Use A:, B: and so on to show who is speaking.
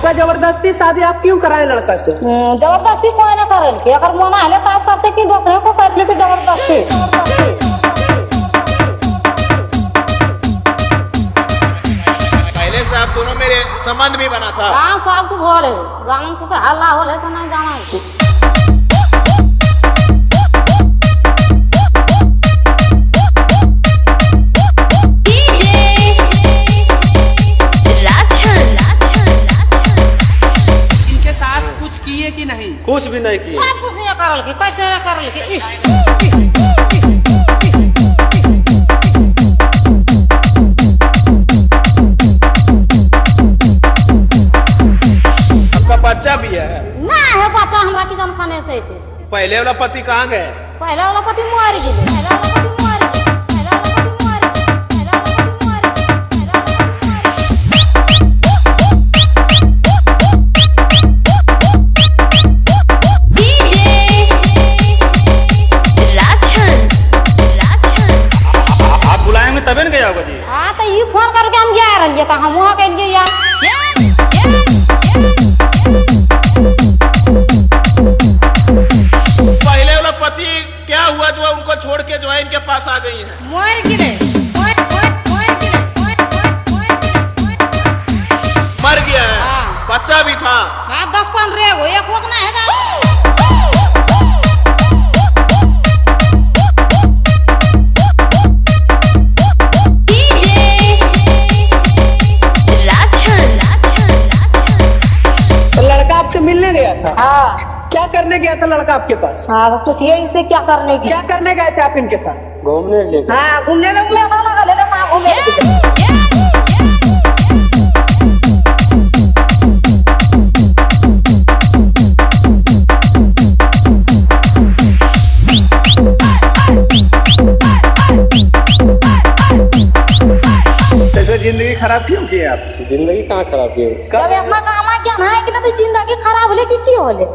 A: आपका जबरदस्ती शादी आप क्यों कराए लड़का से?
B: जबरदस्ती कोई ना करे कि अगर मना है तो आप करते कि दूसरे को कर लेते जबरदस्ती।
C: पहले से आप दोनों मेरे संबंध भी बना था।
B: हाँ सब कुछ हो ले गाँव से हल्ला हो ले तो नहीं जाना
A: किए कि नहीं?
D: कुछ भी नहीं किए।
B: कुछ नहीं करल की कैसे करल की
C: आपका बच्चा भी है?
B: ना है बच्चा हमरा की जन खाने से थे।
C: पहले वाला पति कहाँ गए?
B: पहले वाला पति मर गए।
D: तबे न गया होगा जी।
B: हाँ तो ये फोन करके हम जा रहे तो हम वहाँ के लिए यार
C: पहले वाला पति क्या हुआ जो उनको छोड़ के जो है इनके पास आ गई हैं?
B: मर गिले
C: मर गया है।
B: हाँ।
C: बच्चा भी था।
B: हाँ 10-15 हो एक वक्त ना है
A: मिलने गया था?
B: हाँ।
A: क्या करने गया था लड़का आपके पास?
B: हाँ तो पूछिए इससे क्या करने की?
A: क्या करने गए थे आप इनके साथ?
D: घूमने ले।
B: हाँ घूमने लगा घूमने
C: ऐसे जिंदगी खराब क्यों की आप?
D: जिंदगी कहाँ खराब की?
B: जब अपना काम क्या ना है कि ना तो जिंदगी खराब होले कि होले